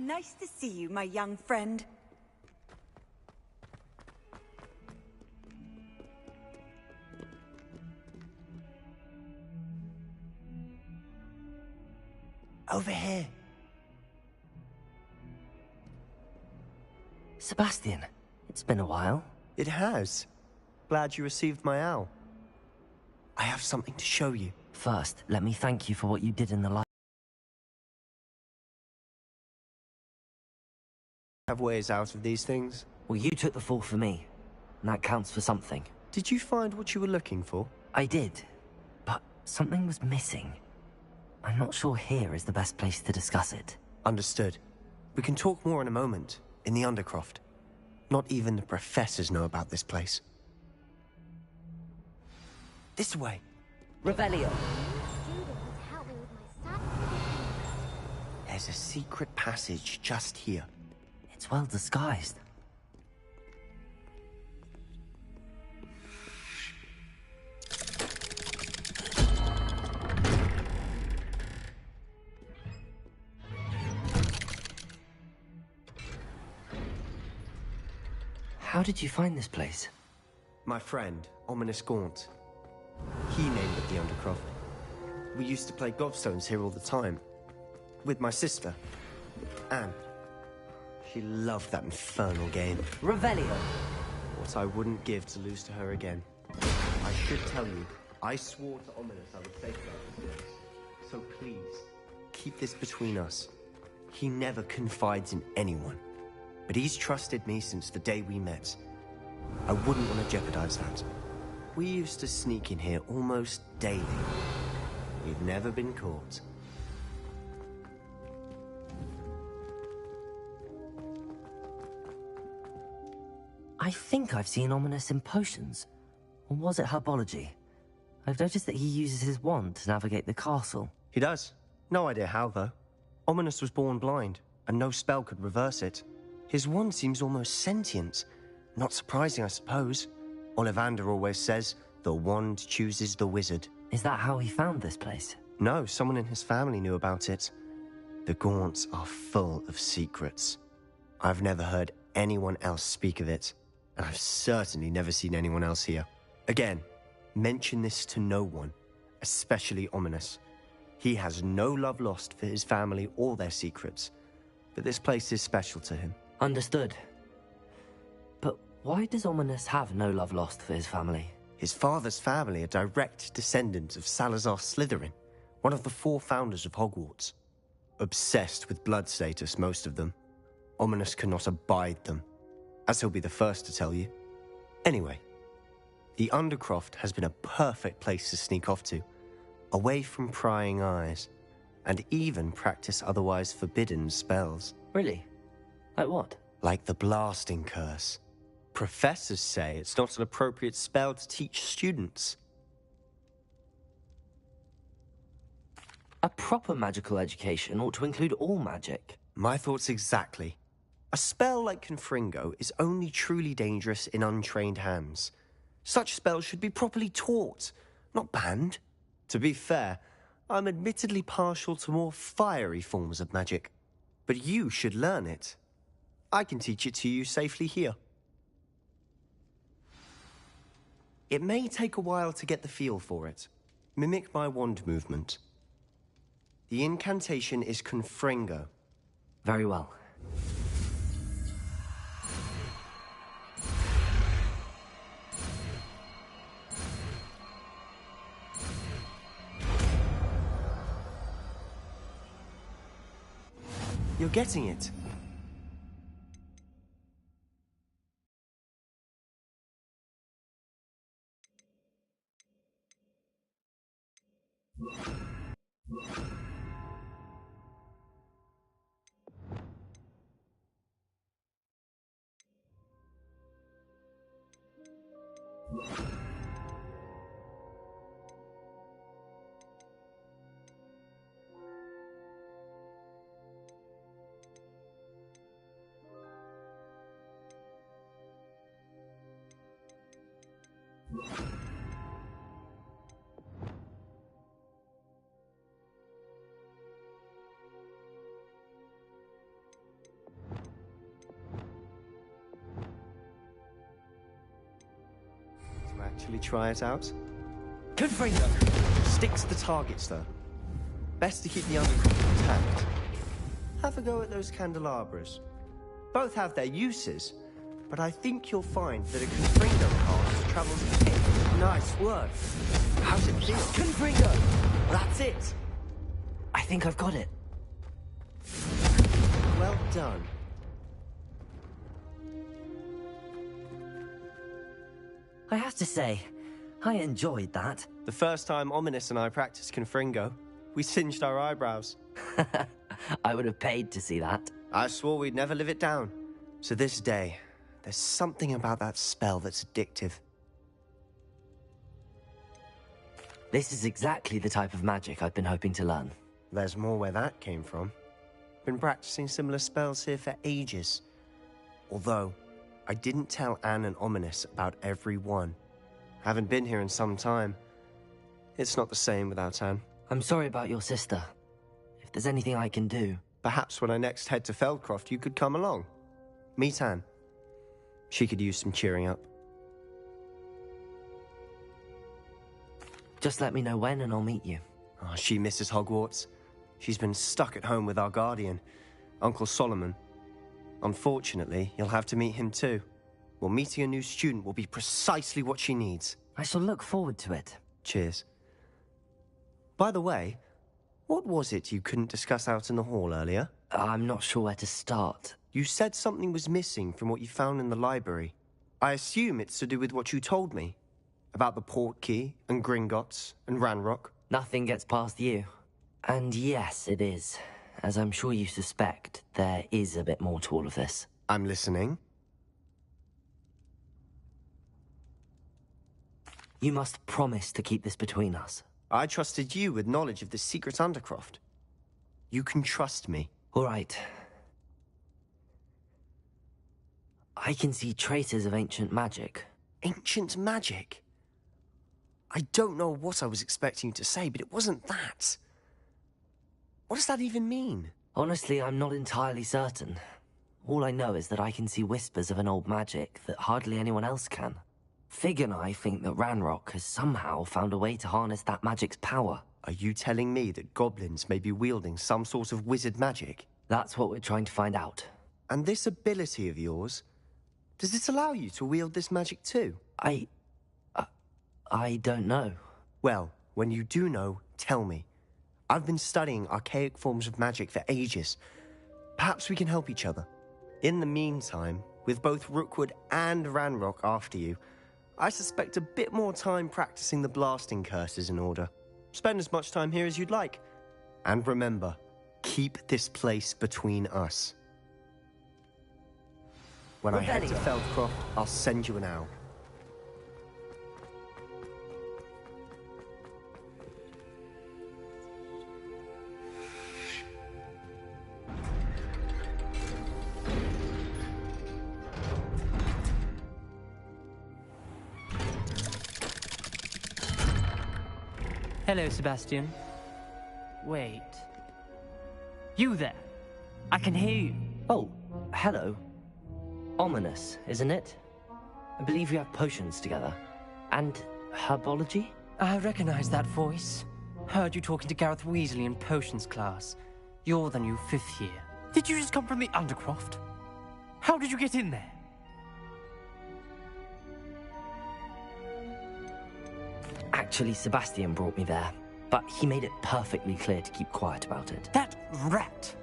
Nice to see you, my young friend. Over here. Sebastian, it's been a while. It has. Glad you received my owl. I have something to show you. First, let me thank you for what you did in the light. Have ways out of these things? Well, you took the fall for me, and that counts for something. Did you find what you were looking for? I did, but something was missing. I'm not sure here is the best place to discuss it. Understood. We can talk more in a moment, in the Undercroft. Not even the professors know about this place. This way. Revelio. There's a secret passage just here. It's well disguised. How did you find this place? My friend, Ominous Gaunt. He named it the Undercroft. We used to play gobstones here all the time. With my sister, Anne. She loved that infernal game. Revelio. What I wouldn't give to lose to her again. I should tell you, I swore to Ominous I would safeguard this place. So please, keep this between us. He never confides in anyone. But he's trusted me since the day we met. I wouldn't want to jeopardize that. We used to sneak in here almost daily. We've never been caught. I think I've seen Ominous in potions. Or was it herbology? I've noticed that he uses his wand to navigate the castle. He does. No idea how, though. Ominous was born blind, and no spell could reverse it. His wand seems almost sentient. Not surprising, I suppose. Ollivander always says, the wand chooses the wizard. Is that how he found this place? No, someone in his family knew about it. The Gaunts are full of secrets. I've never heard anyone else speak of it, and I've certainly never seen anyone else here. Again, mention this to no one, especially Ominous. He has no love lost for his family or their secrets, but this place is special to him. Understood. But why does Ominous have no love lost for his family? His father's family are direct descendants of Salazar Slytherin, one of the 4 founders of Hogwarts. Obsessed with blood status, most of them. Ominous cannot abide them, as he'll be the first to tell you. Anyway, the Undercroft has been a perfect place to sneak off to, away from prying eyes, and even practice otherwise forbidden spells. Really? Like what? Like the blasting curse. Professors say it's not an appropriate spell to teach students. A proper magical education ought to include all magic. My thoughts exactly. A spell like Confringo is only truly dangerous in untrained hands. Such spells should be properly taught, not banned. To be fair, I'm admittedly partial to more fiery forms of magic. But you should learn it. I can teach it to you safely here. It may take a while to get the feel for it. Mimic my wand movement. The incantation is Confringo. Very well. You're getting it. actually try it out. Confringo! Stick to the targets, though. Best to keep the undercroft intact. Have a go at those candelabras. Both have their uses, but I think you'll find that a Confringo cast travels a bit. Nice work. How's it feel? Confringo! That's it! I think I've got it. Well done. I have to say, I enjoyed that. The first time Ominous and I practiced Confringo, we singed our eyebrows. I would have paid to see that. I swore we'd never live it down. So this day, there's something about that spell that's addictive. This is exactly the type of magic I've been hoping to learn. There's more where that came from. Been practicing similar spells here for ages. Although, I didn't tell Anne and Ominous about every one. Haven't been here in some time. It's not the same without Anne. I'm sorry about your sister. If there's anything I can do... Perhaps when I next head to Feldcroft, you could come along. Meet Anne. She could use some cheering up. Just let me know when and I'll meet you. Oh, she misses Hogwarts. She's been stuck at home with our guardian, Uncle Solomon. Unfortunately, you'll have to meet him too. Well, meeting a new student will be precisely what she needs. I shall look forward to it. Cheers. By the way, what was it you couldn't discuss out in the hall earlier? I'm not sure where to start. You said something was missing from what you found in the library. I assume it's to do with what you told me. About the Portkey, and Gringotts, and Ranrock. Nothing gets past you. And yes, it is. As I'm sure you suspect, there is a bit more to all of this. I'm listening. You must promise to keep this between us. I trusted you with knowledge of the secret Undercroft. You can trust me. All right. I can see traces of ancient magic. Ancient magic? I don't know what I was expecting you to say, but it wasn't that. What does that even mean? Honestly, I'm not entirely certain. All I know is that I can see whispers of an old magic that hardly anyone else can. Fig and I think that Ranrock has somehow found a way to harness that magic's power. Are you telling me that goblins may be wielding some sort of wizard magic? That's what we're trying to find out. And this ability of yours, does it allow you to wield this magic too? I don't know. Well, when you do know, tell me. I've been studying archaic forms of magic for ages. Perhaps we can help each other. In the meantime, with both Rookwood and Ranrock after you, I suspect a bit more time practicing the blasting curse is in order. Spend as much time here as you'd like. And remember, keep this place between us. When I head to Feldcroft, I'll send you an owl. Hello, Sebastian. Wait. You there? I can hear you. Oh, hello. Ominous, isn't it? I believe we have potions together. And herbology? I recognize that voice. Heard you talking to Gareth Weasley in potions class. You're the new 5th year. Did you just come from the Undercroft? How did you get in there? Actually, Sebastian brought me there, but he made it perfectly clear to keep quiet about it. That rat!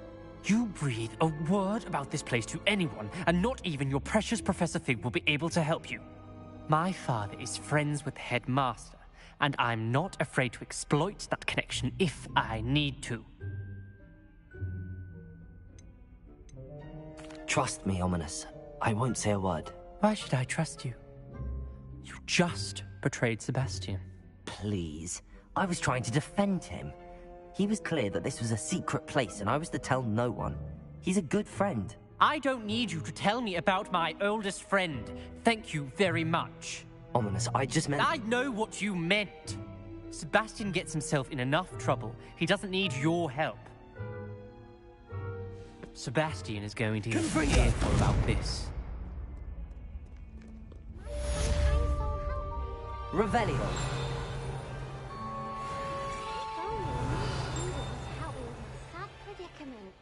You breathe a word about this place to anyone, and not even your precious Professor Fig will be able to help you. My father is friends with the headmaster, and I'm not afraid to exploit that connection if I need to. Trust me, Ominous. I won't say a word. Why should I trust you? You just betrayed Sebastian. Please. I was trying to defend him. He was clear that this was a secret place and I was to tell no one. He's a good friend. I don't need you to tell me about my oldest friend. Thank you very much. Ominous, I just meant... I know what you meant. Sebastian gets himself in enough trouble. He doesn't need your help. Sebastian is going to get fearful about this. Revelio. If only we knew how we would have that predicament.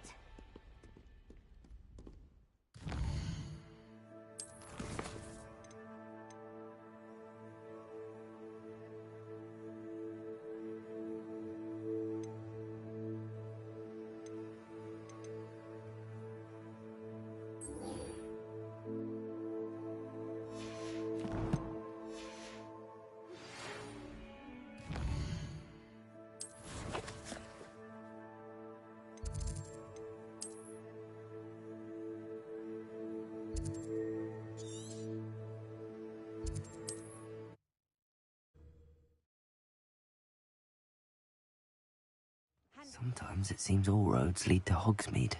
Sometimes it seems all roads lead to Hogsmeade.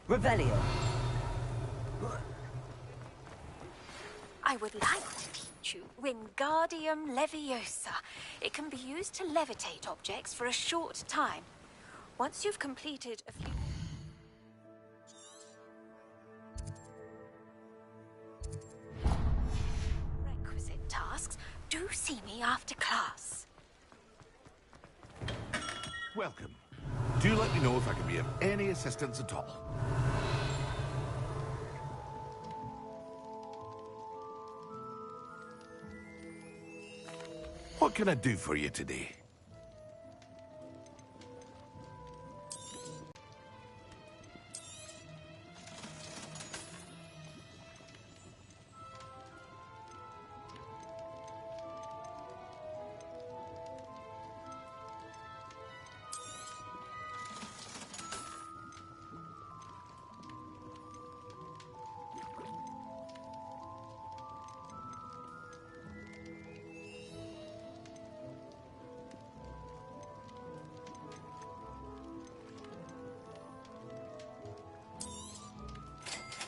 Revelio. I would like to teach you Wingardium Leviosa. It can be used to levitate objects for a short time. Once you've completed a few... requisite tasks, do see me after class. Welcome. Do let me know if I can be of any assistance at all. What can I do for you today?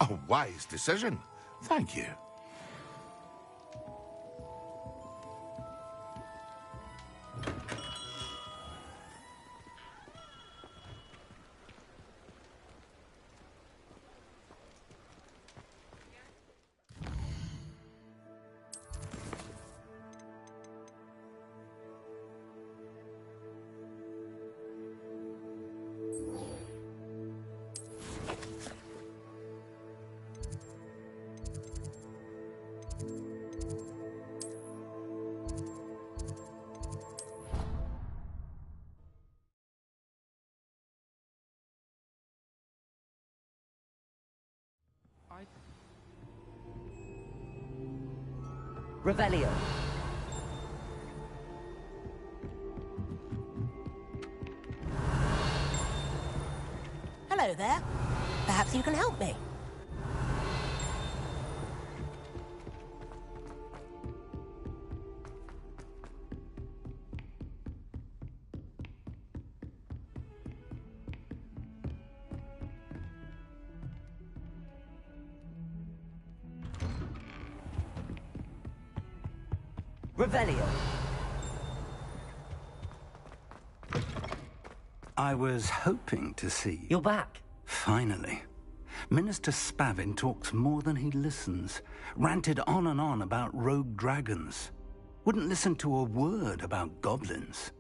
A wise decision. Thank you. Revelio. Hello there. Perhaps you can help me. Revelio. I was hoping to see you. You're back. Finally. Minister Spavin talks more than he listens. Ranted on and on about rogue dragons. Wouldn't listen to a word about goblins.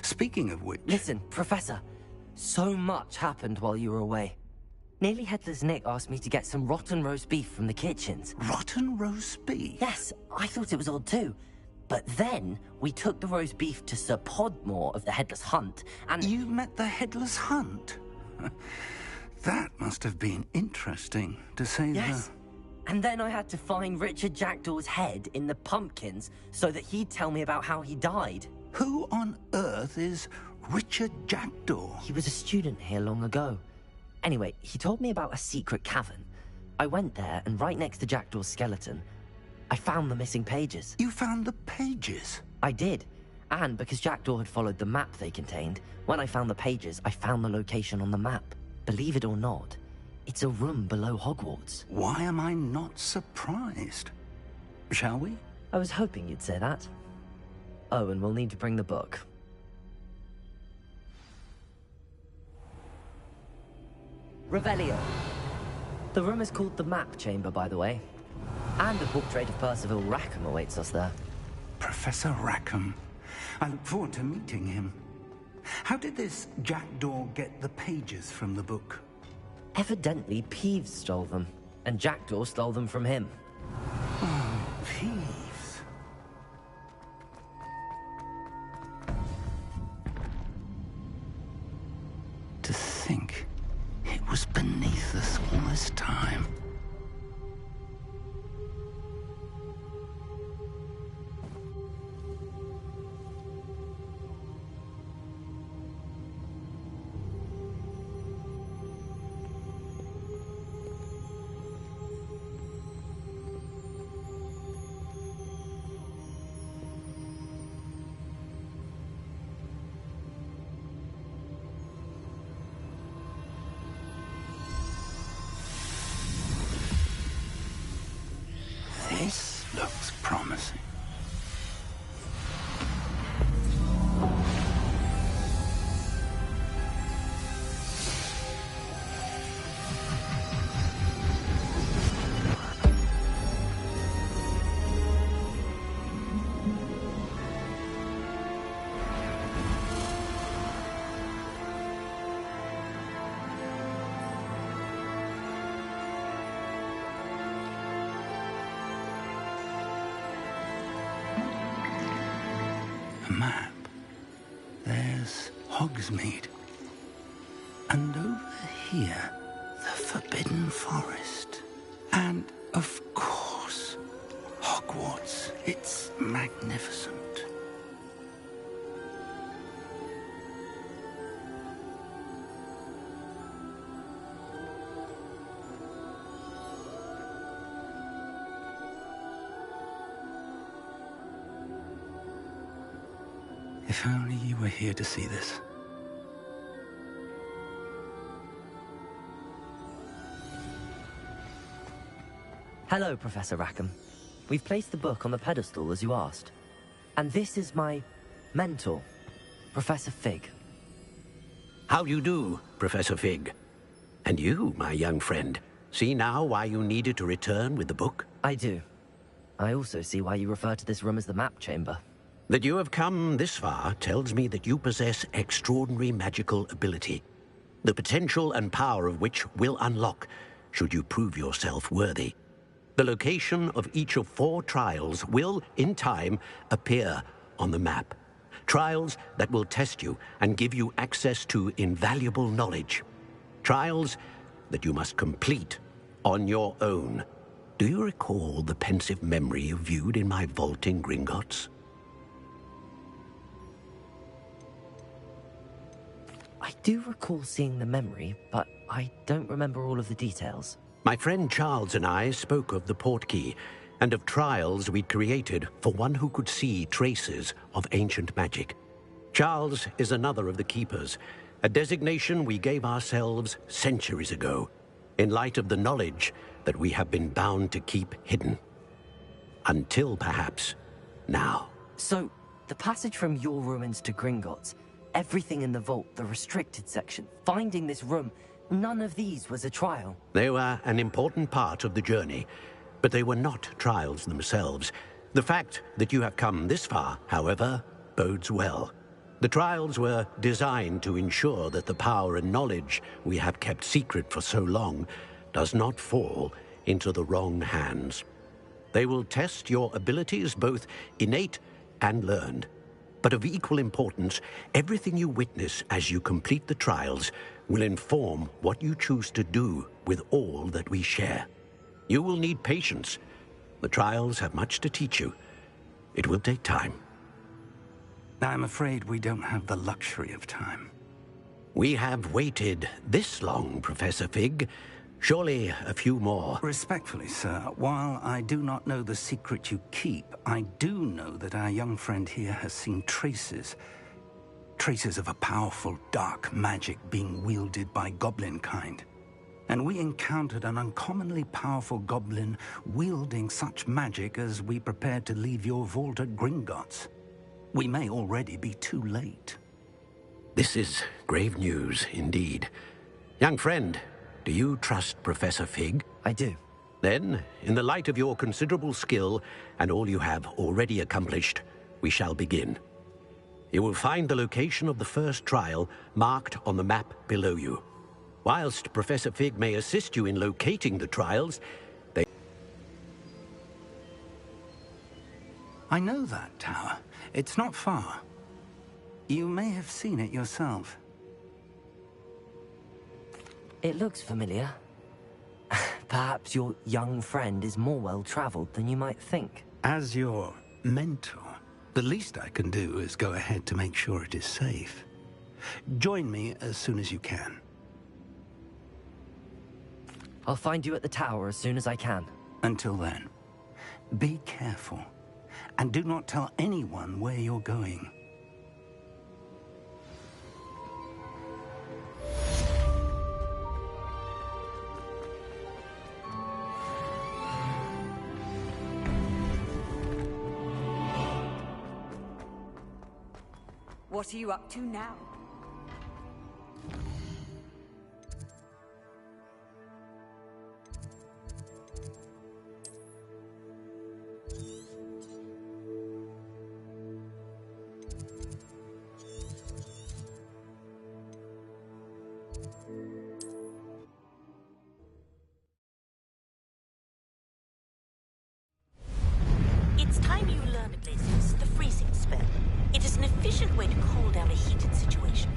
Speaking of which... Listen, Professor. So much happened while you were away. Nearly Headless Nick asked me to get some rotten roast beef from the kitchens. Rotten roast beef? Yes, I thought it was odd too. But then, we took the roast beef to Sir Podmore of the Headless Hunt, and... You met the Headless Hunt? That must have been interesting, to say Yes. And then I had to find Richard Jackdaw's head in the pumpkins so that he'd tell me about how he died. Who on earth is Richard Jackdaw? He was a student here long ago. Anyway, he told me about a secret cavern. I went there, and right next to Jackdaw's skeleton, I found the missing pages. You found the pages? I did. And because Jackdaw had followed the map they contained, when I found the pages, I found the location on the map. Believe it or not, it's a room below Hogwarts. Why am I not surprised? Shall we? I was hoping you'd say that. Oh, and we'll need to bring the book. Revelio. The room is called the Map Chamber, by the way. And the portrait of Percival Rackham awaits us there. Professor Rackham. I look forward to meeting him. How did this jackdaw get the pages from the book? Evidently, Peeves stole them, and Jackdaw stole them from him. Oh, Peeves. To think it was beneath us all this time. This looks promising. A map. There's Hogsmeade. And over here, the Forbidden Forest. And, of course, Hogwarts. It's magnificent. If only you were here to see this. Hello, Professor Rackham. We've placed the book on the pedestal as you asked. And this is my mentor, Professor Fig. How do you do, Professor Fig? And you, my young friend, see now why you needed to return with the book? I do. I also see why you refer to this room as the map chamber. That you have come this far tells me that you possess extraordinary magical ability, the potential and power of which will unlock should you prove yourself worthy. The location of each of 4 trials will, in time, appear on the map. Trials that will test you and give you access to invaluable knowledge. Trials that you must complete on your own. Do you recall the pensive memory you viewed in my vault in Gringotts? I do recall seeing the memory, but I don't remember all of the details. My friend Charles and I spoke of the portkey and of trials we'd created for one who could see traces of ancient magic. Charles is another of the keepers, a designation we gave ourselves centuries ago, in light of the knowledge that we have been bound to keep hidden. Until perhaps now. So, the passage from your ruins to Gringotts, everything in the vault, the restricted section, finding this room, none of these was a trial. They were an important part of the journey, but they were not trials themselves. The fact that you have come this far, however, bodes well. The trials were designed to ensure that the power and knowledge we have kept secret for so long does not fall into the wrong hands. They will test your abilities, both innate and learned. But of equal importance, everything you witness as you complete the trials will inform what you choose to do with all that we share. You will need patience. The trials have much to teach you. It will take time. I'm afraid we don't have the luxury of time. We have waited this long, Professor Fig. Surely a few more. Respectfully, sir, while I do not know the secret you keep, I do know that our young friend here has seen traces of a powerful dark magic being wielded by goblin kind. And we encountered an uncommonly powerful goblin wielding such magic as we prepared to leave your vault at Gringotts. We may already be too late. This is grave news indeed. Young friend, do you trust Professor Fig? I do. Then, in the light of your considerable skill and all you have already accomplished, we shall begin. You will find the location of the first trial marked on the map below you. Whilst Professor Fig may assist you in locating the trials, I know that tower. It's not far. You may have seen it yourself. It looks familiar. Perhaps your young friend is more well-traveled than you might think. As your mentor, the least I can do is go ahead to make sure it is safe. Join me as soon as you can. I'll find you at the tower as soon as I can. Until then, be careful. And do not tell anyone where you're going. What are you up to now? It's time you learned, Glacius, the freezing spell. It is an efficient way to cool down a heated situation.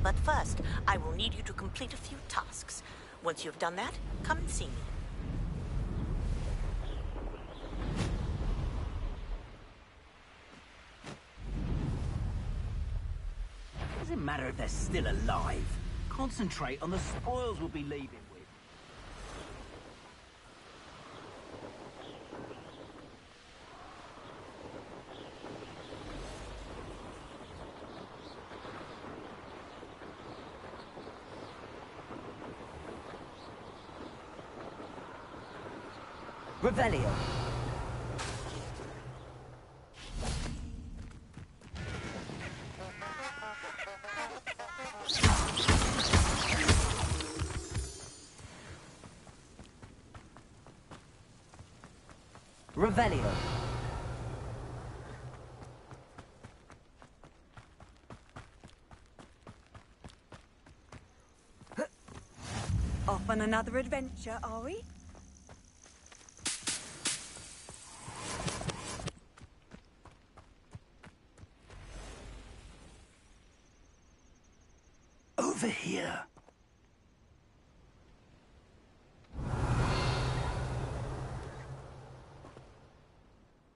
But first, I will need you to complete a few tasks. Once you've done that, come and see me. Doesn't matter if they're still alive. Concentrate on the spoils we'll be leaving with. Revelio. Revelio. Off on another adventure, are we? Over here.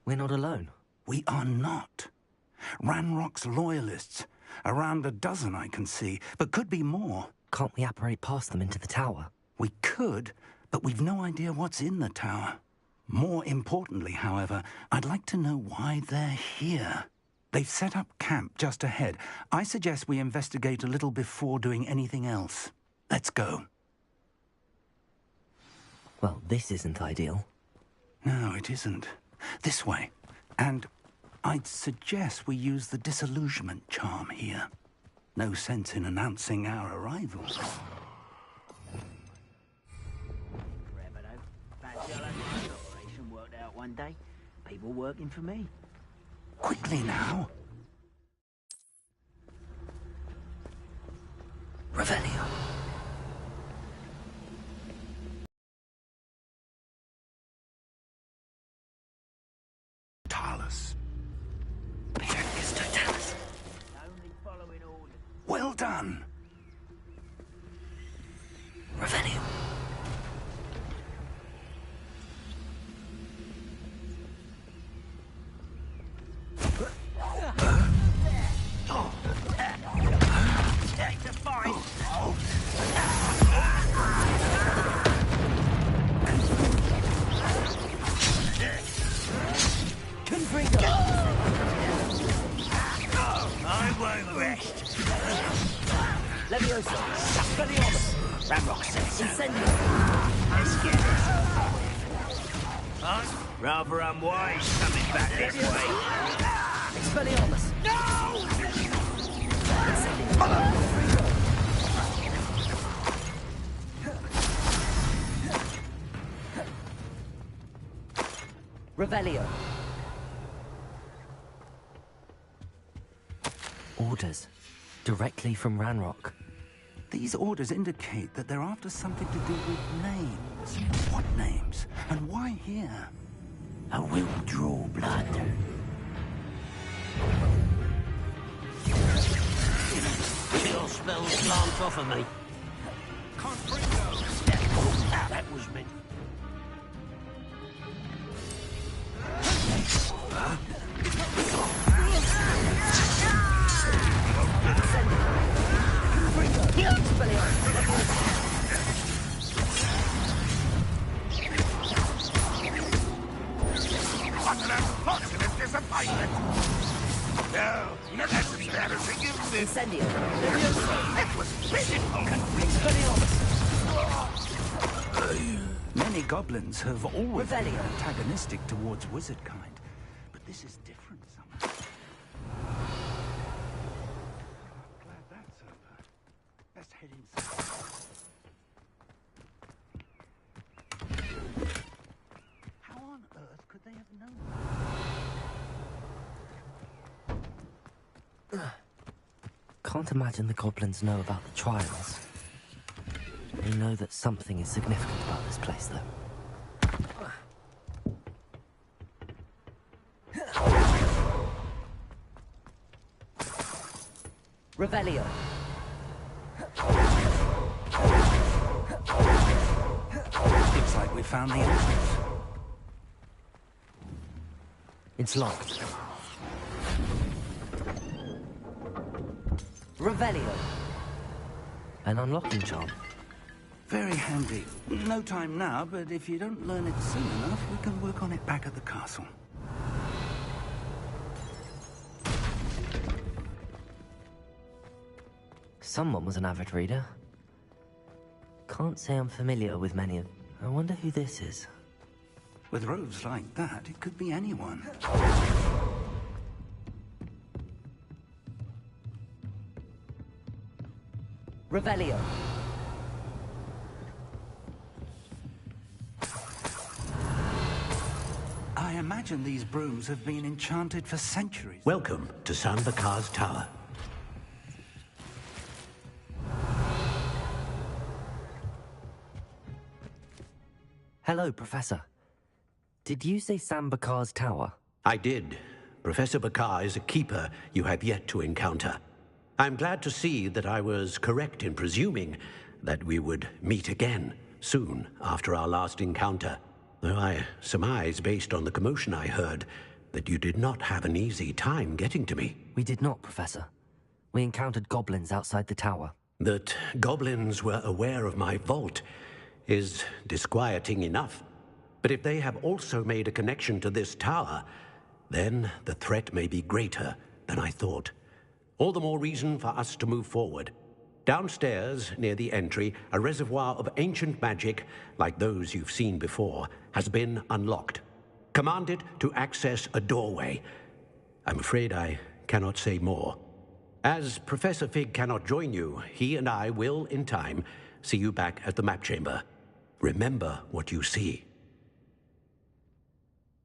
We're not alone. We are not. Ranrock's loyalists. Around a dozen I can see, but could be more. Can't we apparate past them into the tower? We could, but we've no idea what's in the tower. More importantly, however, I'd like to know why they're here. They've set up camp just ahead. I suggest we investigate a little before doing anything else. Let's go. Well, this isn't ideal. No, it isn't. This way. And I'd suggest we use the disillusionment charm here. No sense in announcing our arrival. Forever though. Fancy I'll have my operation worked out one day. People working for me. Quickly now. Revelio. Talus. Piercus Totalis. Only following orders. Well done. Revelio. Take the fight. Confringo. I won't rest. Levioso. Expelliarmus. Ranrock says so. Incendio. Let's get this. Huh? Rather unwise coming back this way. Expelliarmus. No! Revelio. Orders. Directly from Ranrock. These orders indicate that they're after something to do with names. What names? And why here? I will draw blood. Chill spells plant off of me. Can't bring those. That was me. What an unfortunate disappointment. No, that's embarrassing, isn't it? Incendio. That was pitiful. Many goblins have always been Revelio. antagonistic towards wizard kind, but this is different somehow. Glad that's over. Let's head inside. How on earth could they have known? Can't imagine the goblins know about the trials. They know that something is significant about this place, though. Revelio. Looks like we found the entrance. It's locked. Revelio. An unlocking charm. Very handy. No time now, but if you don't learn it soon enough, we can work on it back at the castle. Someone was an avid reader. Can't say I'm familiar with many of... I wonder who this is. With robes like that, it could be anyone. Revelio. I imagine these brooms have been enchanted for centuries. Welcome to San Bakar's Tower. Hello, Professor. Did you say Sam Bakar's tower? I did. Professor Bakar is a keeper you have yet to encounter. I'm glad to see that I was correct in presuming that we would meet again soon after our last encounter. Though I surmise, based on the commotion I heard, that you did not have an easy time getting to me. We did not, Professor. We encountered goblins outside the tower. That goblins were aware of my vault is disquieting enough. But if they have also made a connection to this tower, then the threat may be greater than I thought. All the more reason for us to move forward. Downstairs, near the entry, a reservoir of ancient magic, like those you've seen before, has been unlocked. Commanded to access a doorway. I'm afraid I cannot say more. As Professor Fig cannot join you, he and I will, in time, see you back at the map chamber. Remember what you see.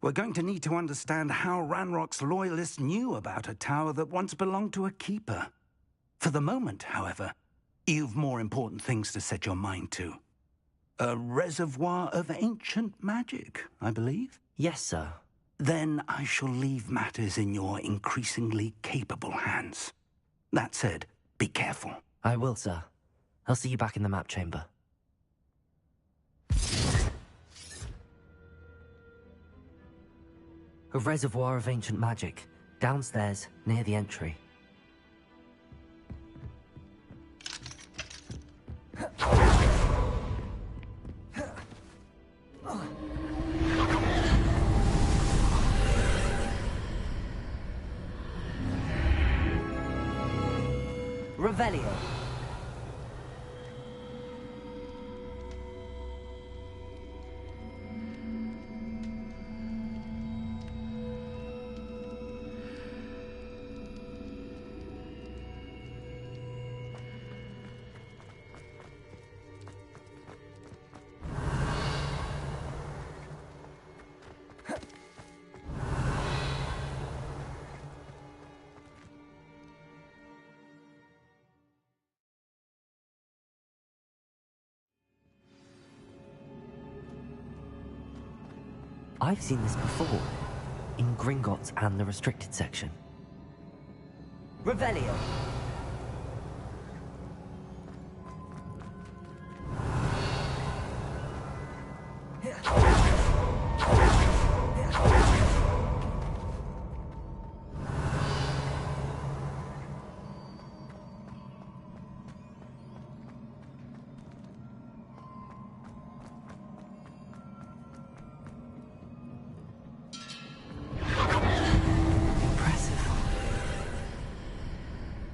We're going to need to understand how Ranrock's loyalists knew about a tower that once belonged to a keeper. For the moment, however, you've more important things to set your mind to. A reservoir of ancient magic, I believe? Yes, sir. Then I shall leave matters in your increasingly capable hands. That said, be careful. I will, sir. I'll see you back in the map chamber. A reservoir of ancient magic, downstairs, near the entry. Revelio. I've seen this before, in Gringotts and the restricted section. Revelio!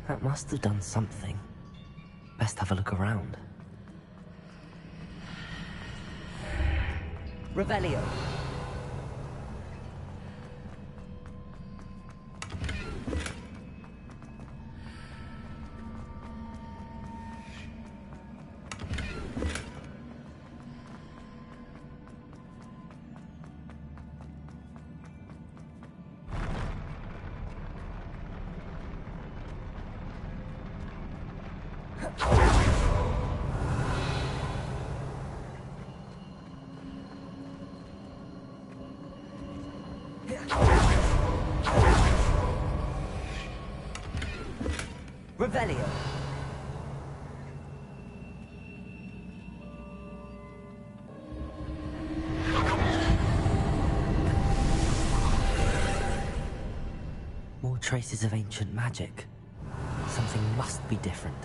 That must have done something. Best have a look around. Revelio. Revelio. More traces of ancient magic. Something must be different.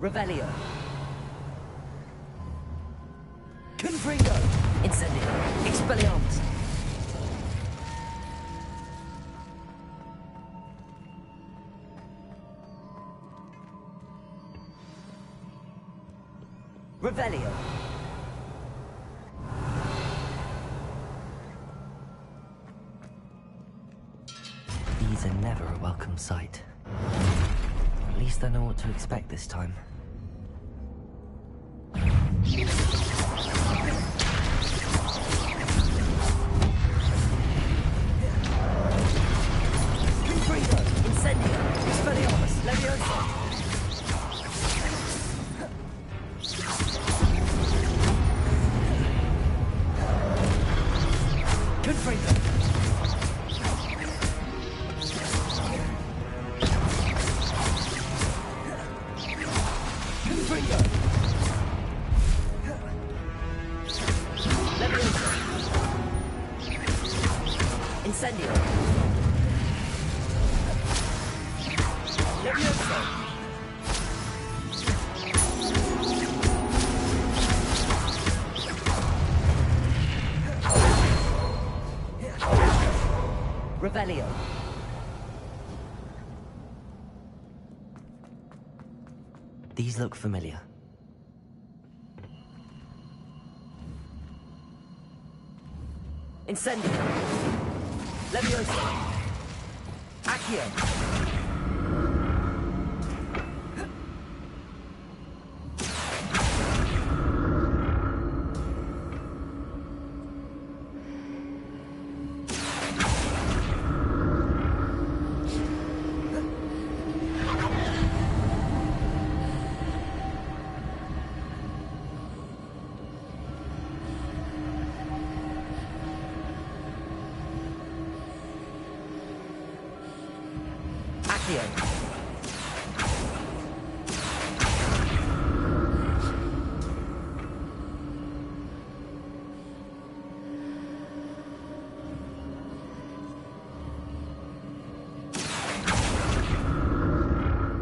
Revelio. Confringo. Incendio. Expelliarmus. Revelio. These are never a welcome sight. At least I know what to expect this time. Confringo. Incendio. Expelliarmus. Leviosa. Confringo. Confringo. Leviosa. Incendio. Leviosa. Revelio. These look familiar. Incendio. Leviosa. Accio. Accio.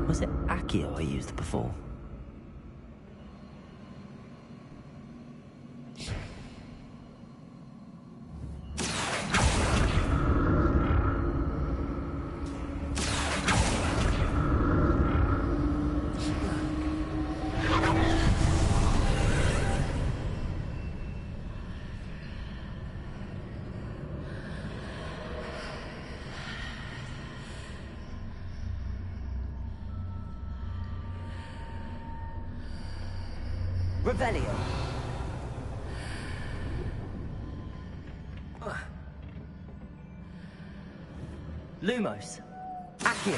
Was it Accio I used before? Revelio. Lumos. Accio.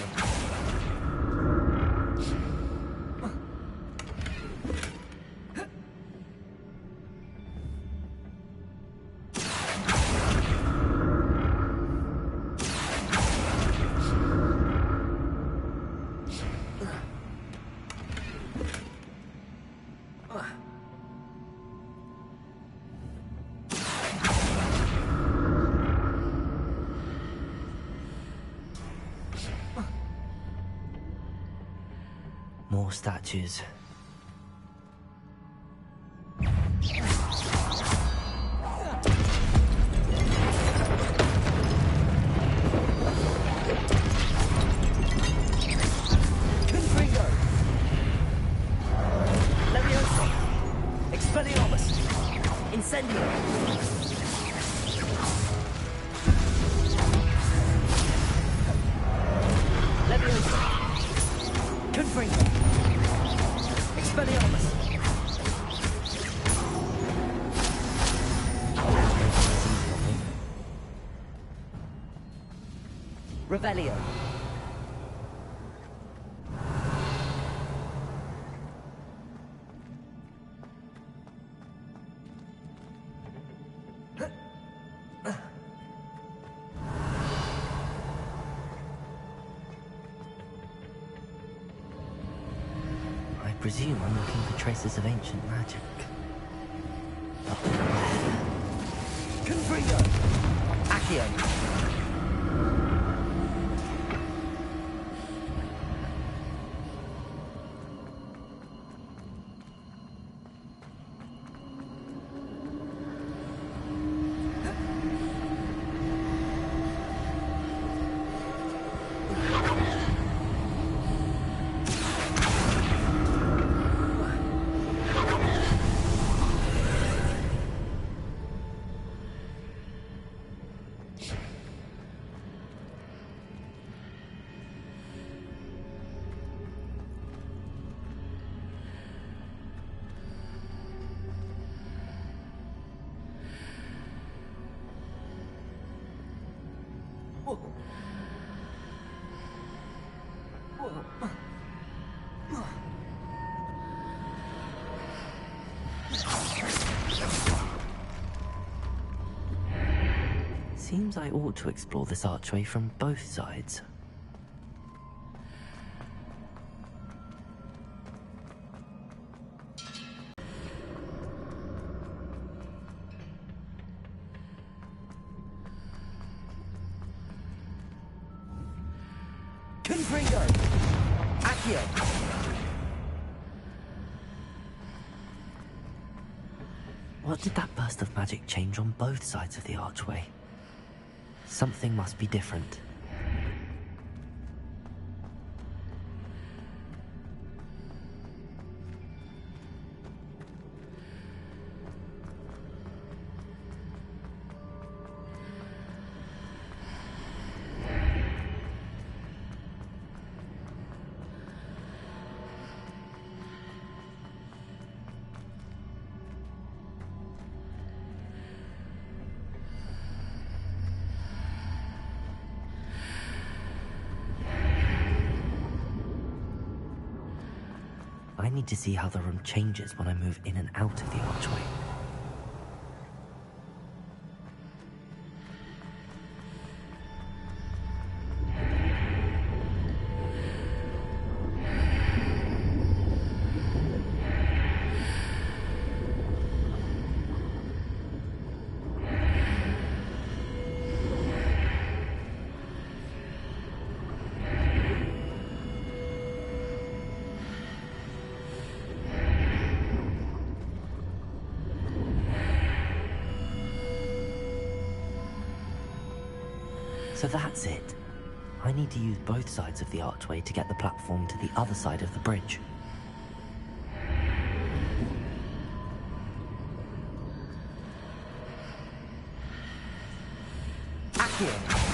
More statues. Confringo! Leviosa! Expelliarmus! Incendio! Leviosa! Confringo! Expelliarmus! Revelio! I presume I'm looking for traces of ancient magic. But where? Confringo! Accio! Seems I ought to explore this archway from both sides. Confringo! Accio! What did that burst of magic change on both sides of the archway? Something must be different. I need to see how the room changes when I move in and out of the archway. So that's it. I need to use both sides of the archway to get the platform to the other side of the bridge. Accio!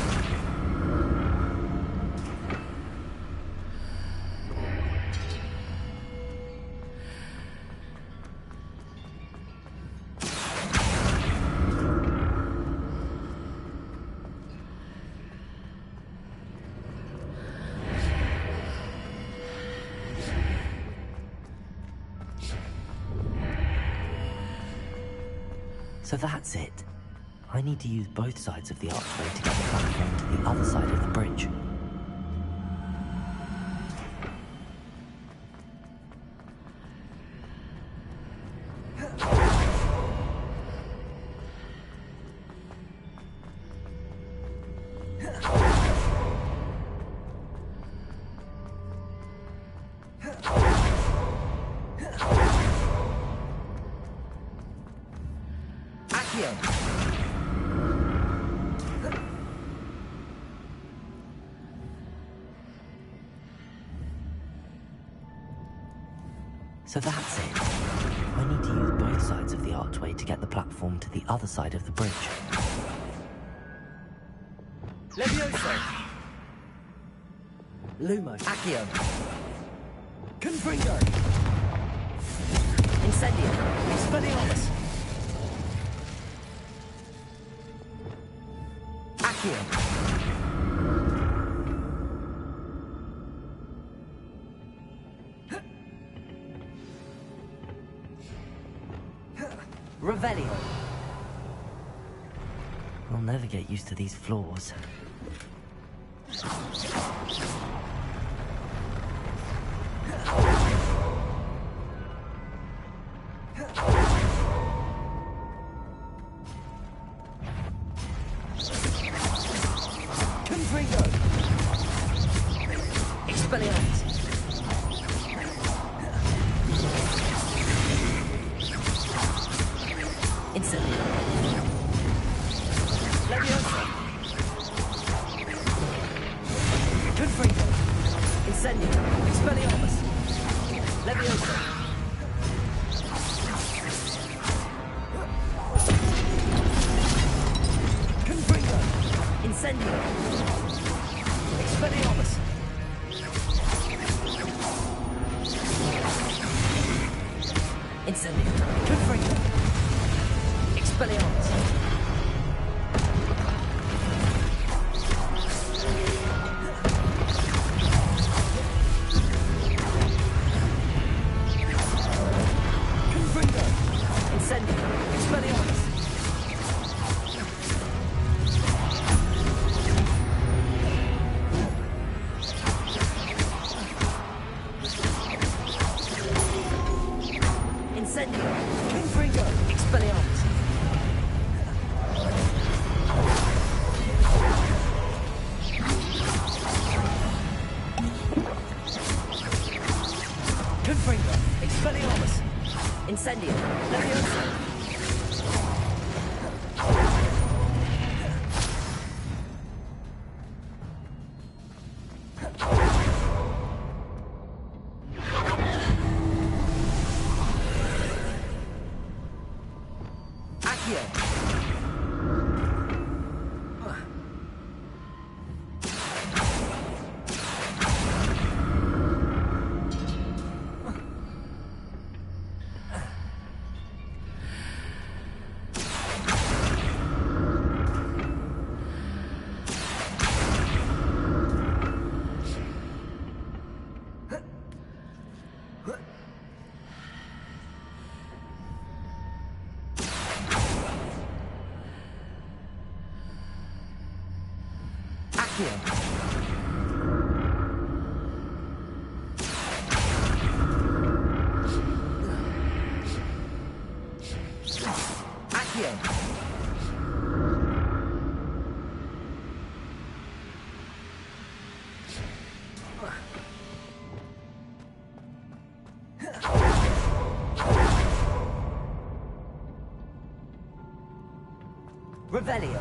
So that's it. I need to use both sides of the archway to get the platform to the other side of the bridge. So that's it. I need to use both sides of the archway to get the platform to the other side of the bridge. Levioso! Lumos. Accio! Confringo! Incendio! Expelliarmus! Accio! Revelio! I'll never get used to these floors. Confringo! Expelliarmus! Incendio! Levioso! Confringo! Incendio! Expelliarmus! Levioso! Confringo! Incendio! Expelliarmus! Incendio! Confringo! Expelliarmus! Confringo! Incendio! Expelliarmus! Incendio! Confringo! Expelliarmus! Confringo! Expelliarmus! Incendio! Levioso! Accio! Accio! Accio! Revelio!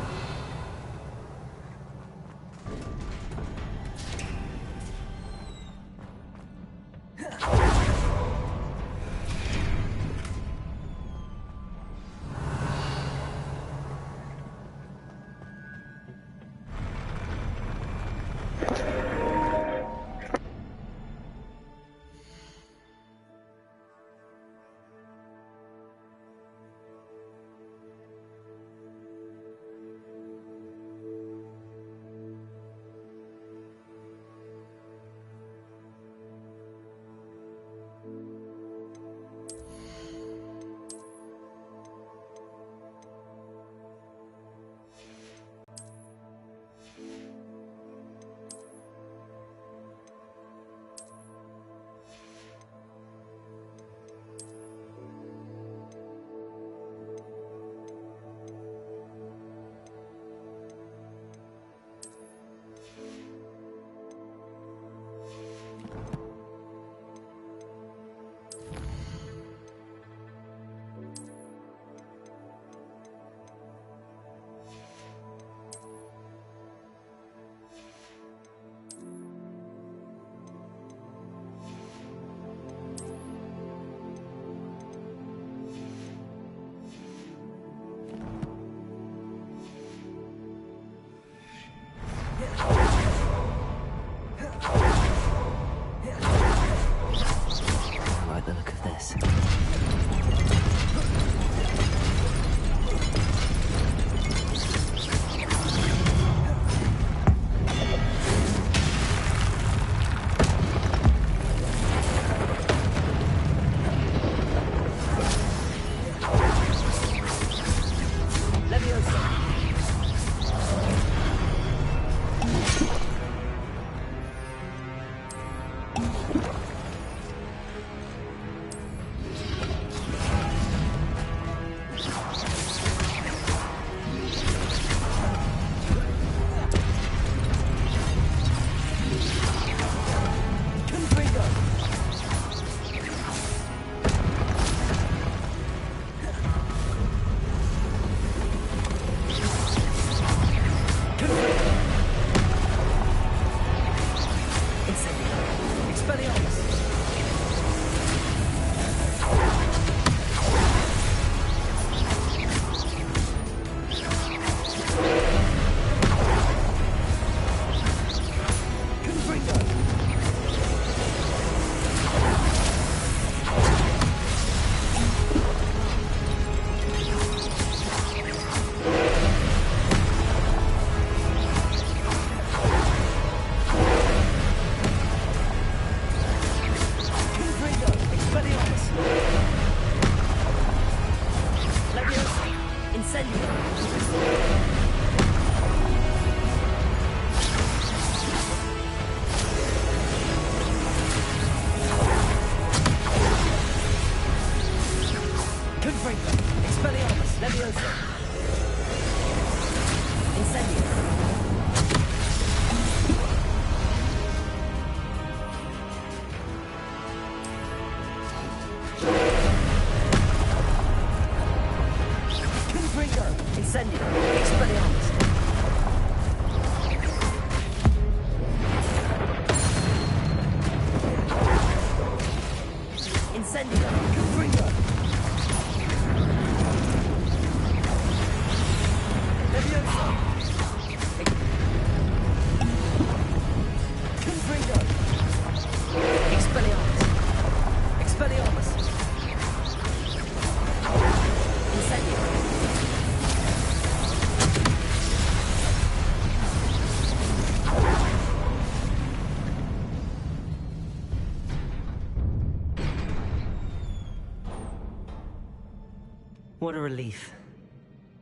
What a relief.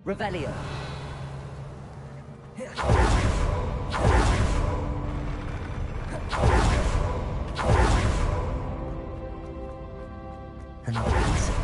Revelio. Another pencil.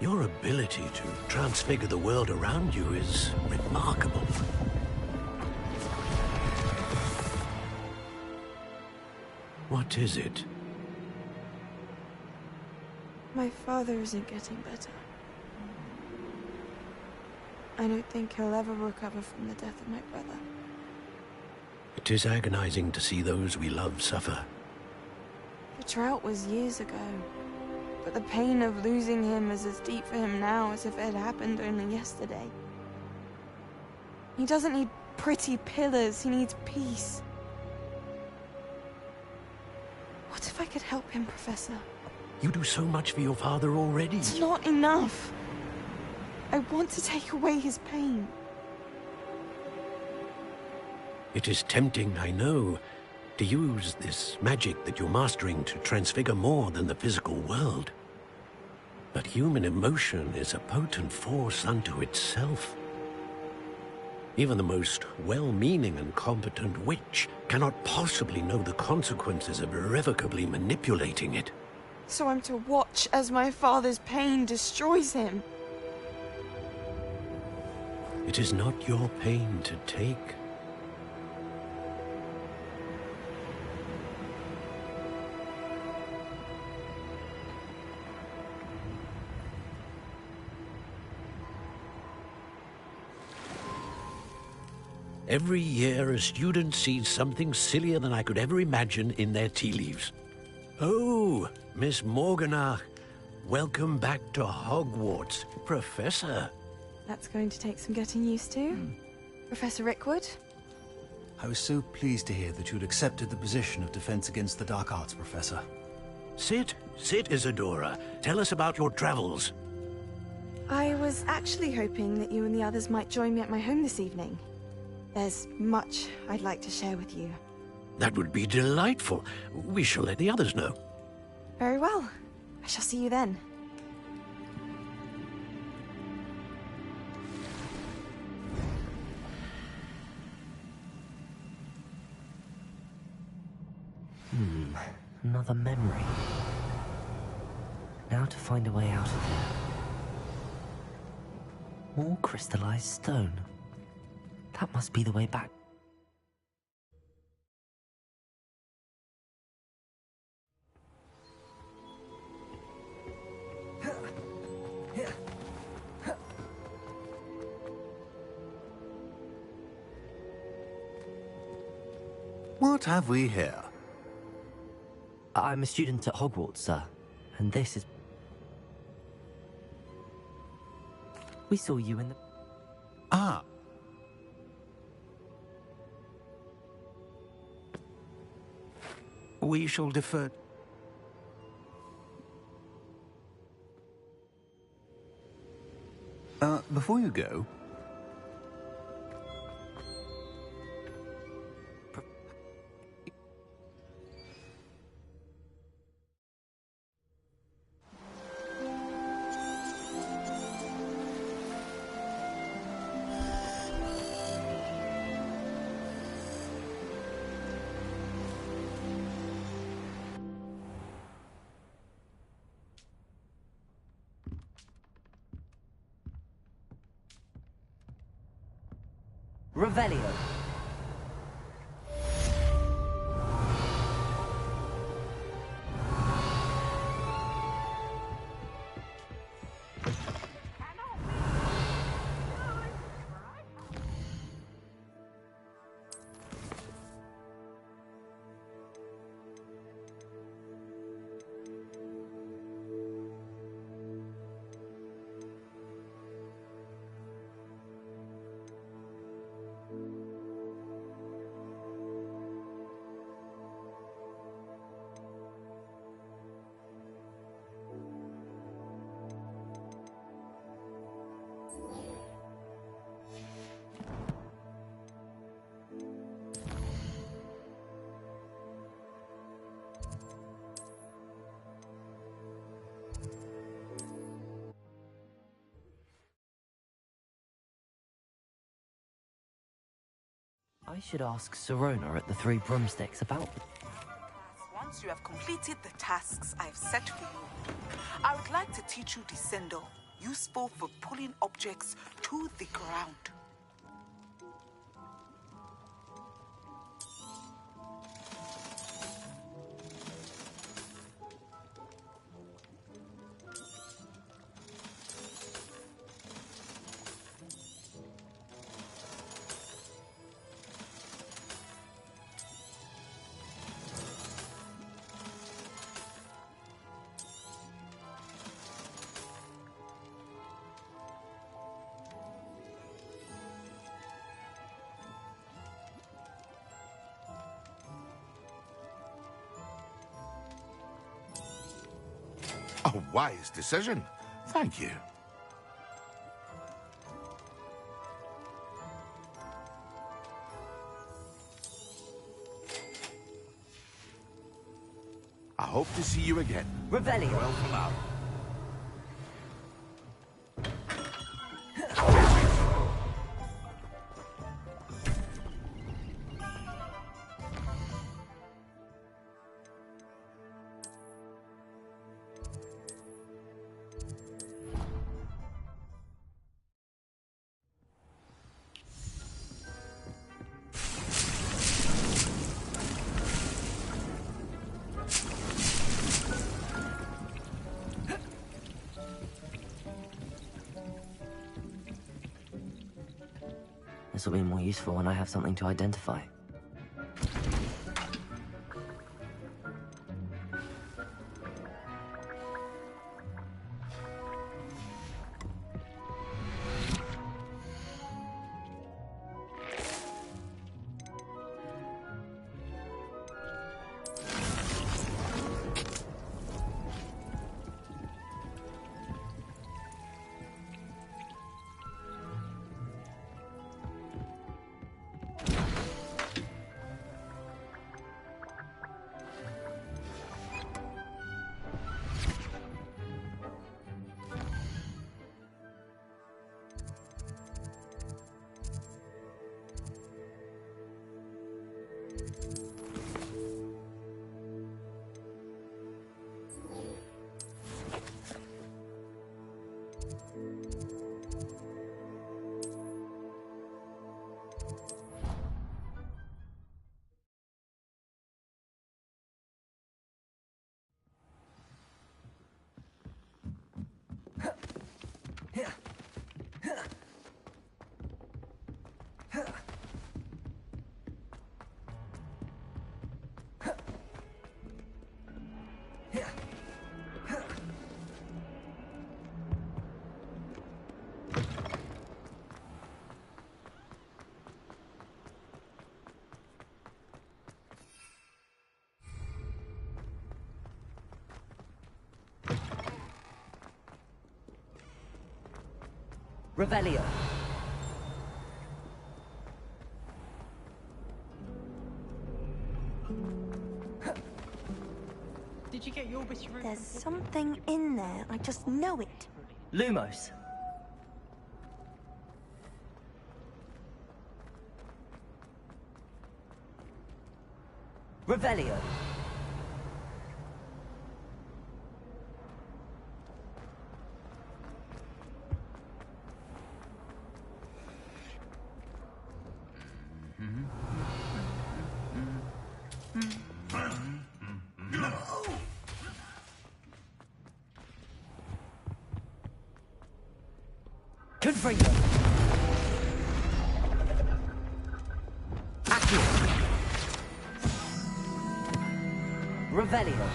Your ability to transfigure the world around you is remarkable. What is it? My father isn't getting better. I don't think he'll ever recover from the death of my brother. It is agonizing to see those we love suffer. The drought was years ago, but the pain of losing him is as deep for him now as if it had happened only yesterday. He doesn't need pretty pillars, he needs peace. What if I could help him, Professor? You do so much for your father already. It's not enough. I want to take away his pain. It is tempting, I know, to use this magic that you're mastering to transfigure more than the physical world. But human emotion is a potent force unto itself. Even the most well-meaning and competent witch cannot possibly know the consequences of irrevocably manipulating it. So I'm to watch as my father's pain destroys him. It is not your pain to take. Every year, a student sees something sillier than I could ever imagine in their tea leaves. Oh, Miss Morganach, welcome back to Hogwarts, Professor. That's going to take some getting used to. Professor Rickwood? I was so pleased to hear that you'd accepted the position of Defense Against the Dark Arts, Professor. Sit, Isadora. Tell us about your travels. I was actually hoping that you and the others might join me at my home this evening. There's much I'd like to share with you. That would be delightful. We shall let the others know. Very well. I shall see you then. Another memory. Now to find a way out of here. More crystallized stone. That must be the way back. What have we here? I'm a student at Hogwarts, sir. And this is... We saw you in the... Ah. We shall defer... Before you go... Revelio. I should ask Sirona at the Three Broomsticks about... Once you have completed the tasks I've set for you, I would like to teach you Descendo, useful for pulling objects to the ground. A wise decision. Thank you. I hope to see you again. Revelio. Well, for now. This will be more useful when I have something to identify. Revelio. Did you get your wish room? There's something in there. I just know it. Lumos. Revelio. Confringo. Accio. Revelio.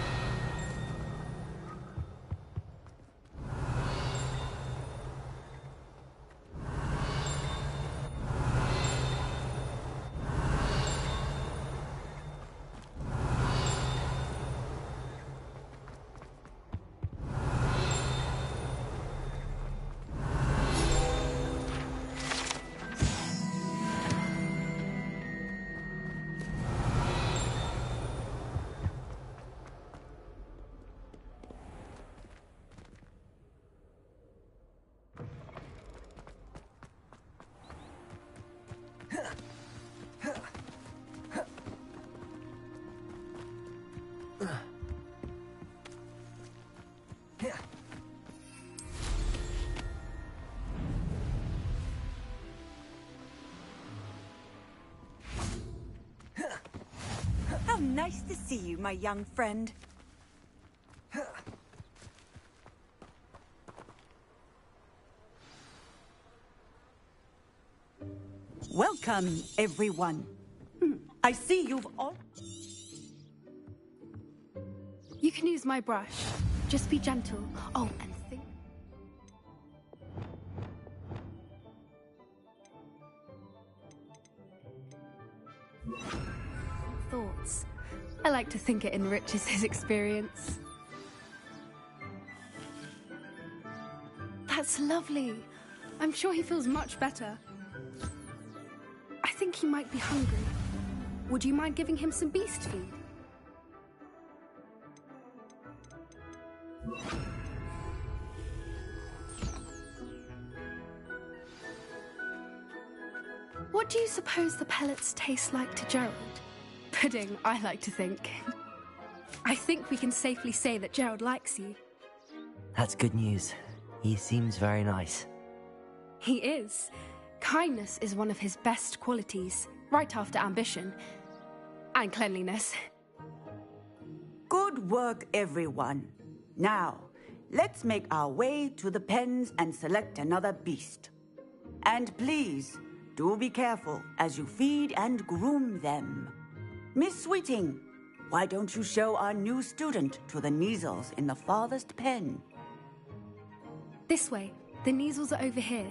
How nice to see you, my young friend. Welcome, everyone. I see you've all... You can use my brush. Just be gentle. Oh, and think. Thoughts. I like to think it enriches his experience. That's lovely. I'm sure he feels much better. I think he might be hungry. Would you mind giving him some beast feed? What do you suppose the pellets taste like to Gerald? Pudding, I like to think. I think we can safely say that Gerald likes you. That's good news. He seems very nice. He is. Kindness is one of his best qualities, right after ambition. And cleanliness. Good work, everyone. Now, let's make our way to the pens and select another beast. And please, do be careful as you feed and groom them. Miss Sweeting, why don't you show our new student to the Neasels in the farthest pen? This way. The Neasels are over here.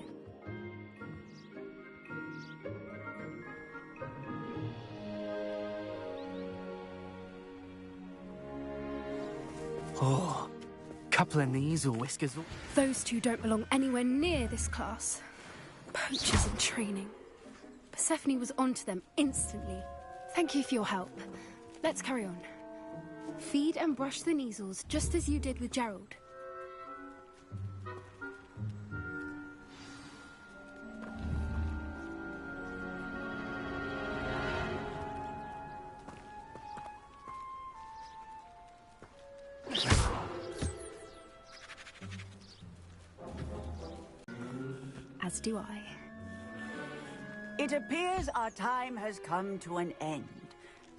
Oh, couple of Neasel whiskers. Those two don't belong anywhere near this class. Poachers in training. Persephone was onto them instantly. Thank you for your help. Let's carry on. Feed and brush the Neasels just as you did with Gerald. As do I. It appears our time has come to an end.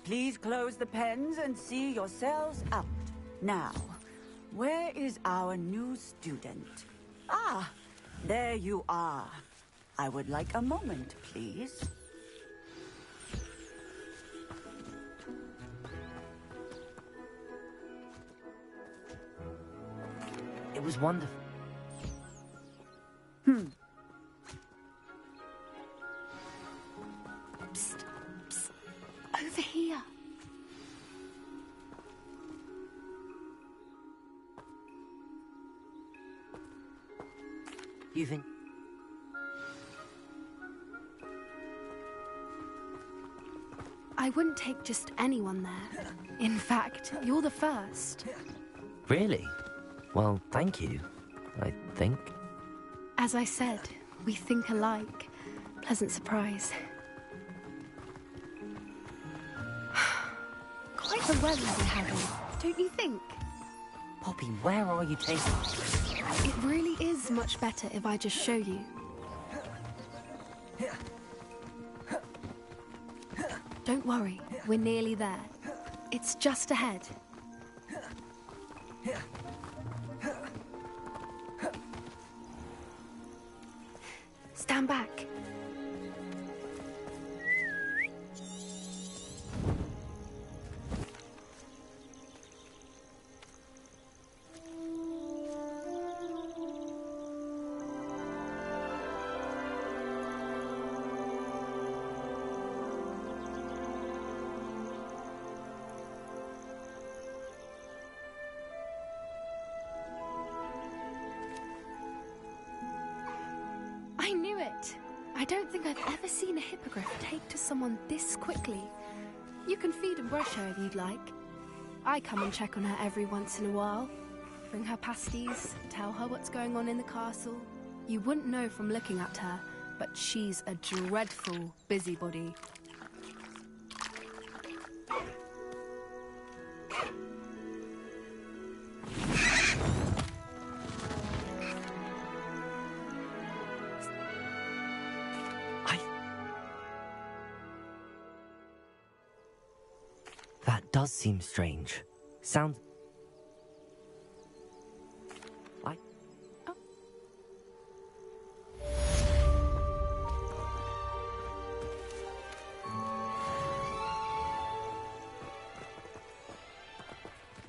Please close the pens and see yourselves out. Now, where is our new student? Ah, there you are. I would like a moment, please. It was wonderful. Psst, psst. Over here. You think... I wouldn't take just anyone there. In fact, you're the first. Really? Well, thank you, I think. As I said, we think alike. Pleasant surprise. Quite the weather we're having, don't you think? Poppy, where are you taking me? It really is much better if I just show you. Don't worry, we're nearly there. It's just ahead. Stand back. I knew it. I don't think I've ever seen a hippogriff take to someone this quickly. You can feed and brush her if you'd like. I come and check on her every once in a while. Bring her pasties, tell her what's going on in the castle. You wouldn't know from looking at her, but she's a dreadful busybody. That does seem strange. Sounds...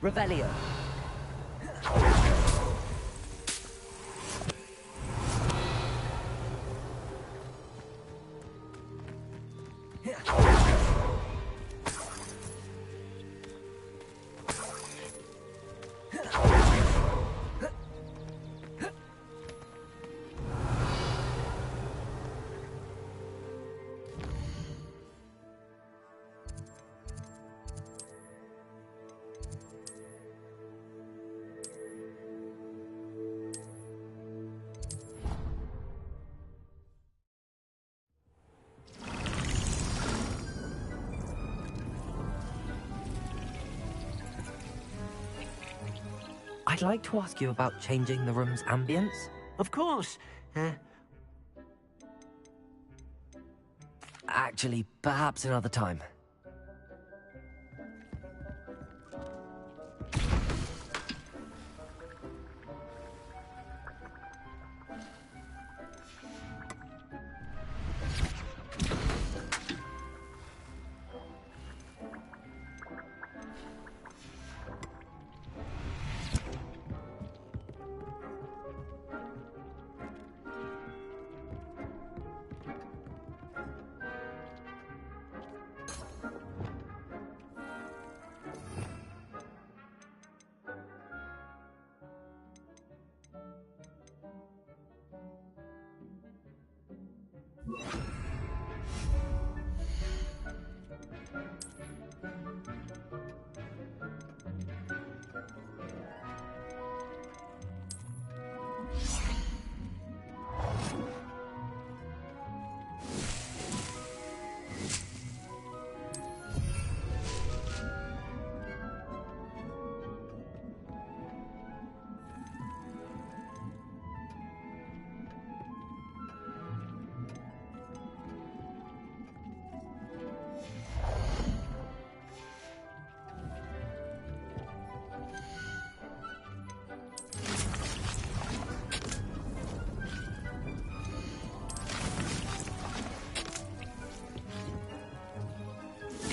Revelio. I'd like to ask you about changing the room's ambience. Of course. Actually, perhaps another time.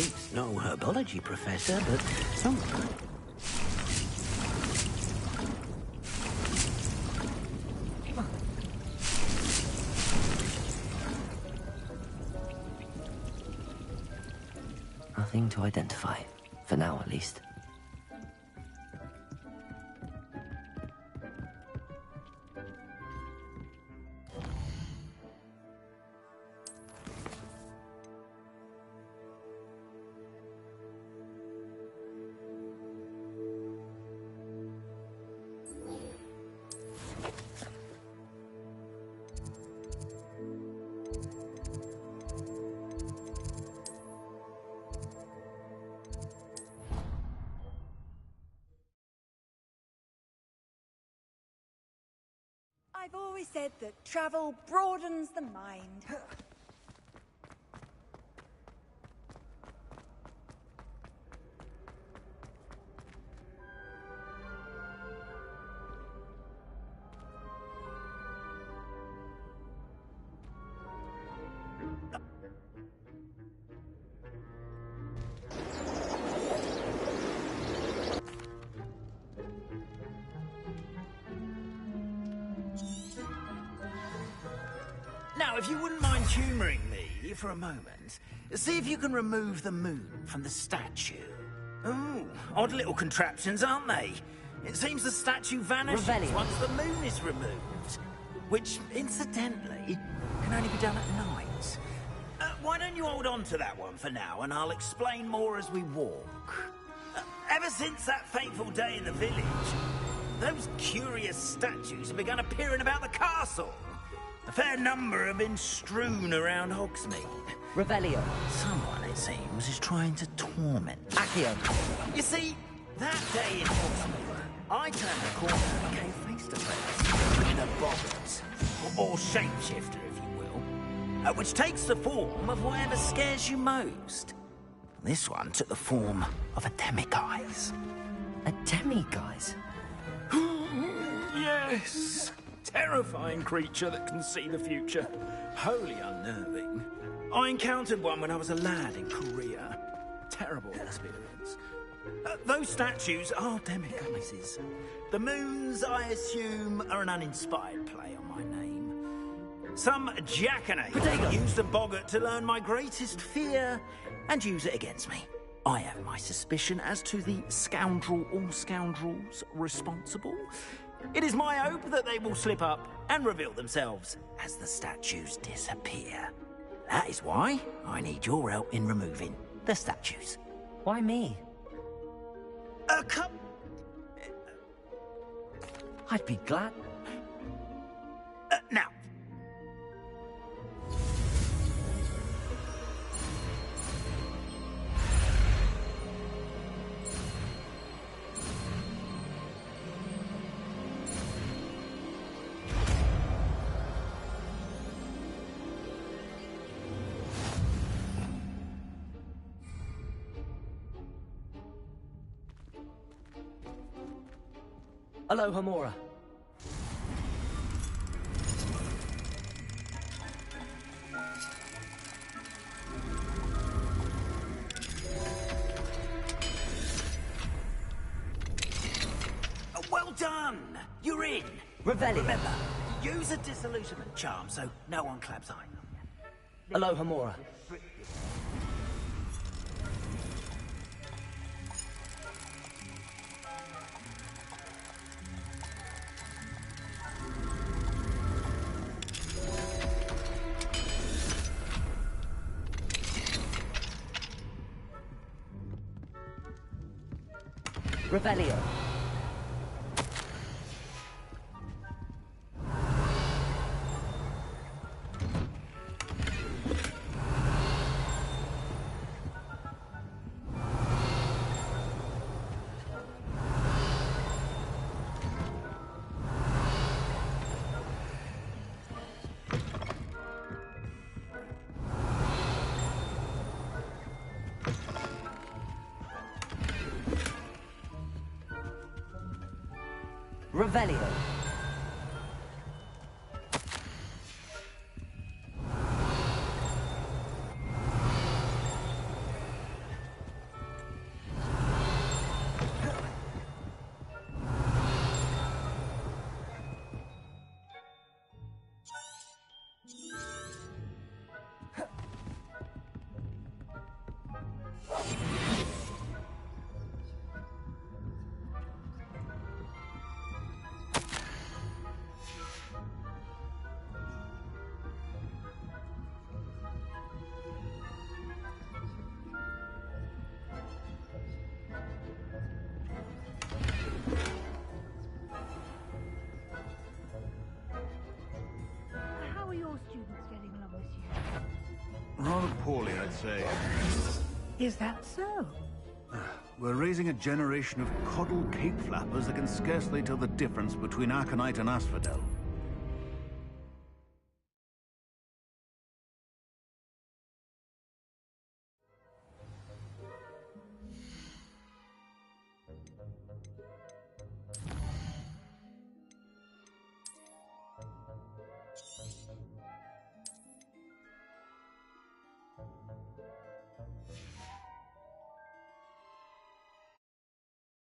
It's no herbology professor, but some... Nothing to identify. For now, at least. I've always said that travel broadens the mind. Now, if you wouldn't mind humouring me for a moment, see if you can remove the moon from the statue. Ooh, odd little contraptions, aren't they? It seems the statue vanishes Revelio. once the moon is removed. Which, incidentally, can only be done at night. Why don't you hold on to that one for now, and I'll explain more as we walk. Ever since that fateful day in the village, those curious statues have begun appearing about the castle. A fair number have been strewn around Hogsmeade. Revelio. Someone, it seems, is trying to torment me. Accio. You see, that day in Hogsmeade, I turned the corner and came face to face with a boggart, or shapeshifter, if you will, which takes the form of whatever scares you most. This one took the form of a demiguise. A demiguise? Yes! Terrifying creature that can see the future. Wholly unnerving. I encountered one when I was a lad in Korea. Terrible experience. Those statues are demiguises. The moons, I assume, are an uninspired play on my name. Some jackanapes used a boggart to learn my greatest fear and use it against me. I have my suspicion as to the scoundrel or scoundrels responsible. It is my hope that they will slip up and reveal themselves as the statues disappear. That is why I need your help in removing the statues. Why me? I'd be glad. Now. Hello, Hamora. Well done! You're in! Revelio. Remember, use a disillusionment charm so no one claps eye. Hello, Hamora. Revelio. Revelio. How are your students getting along this year? Rather poorly, I'd say. Is that so? We're raising a generation of coddled cape flappers that can scarcely tell the difference between aconite and asphodel.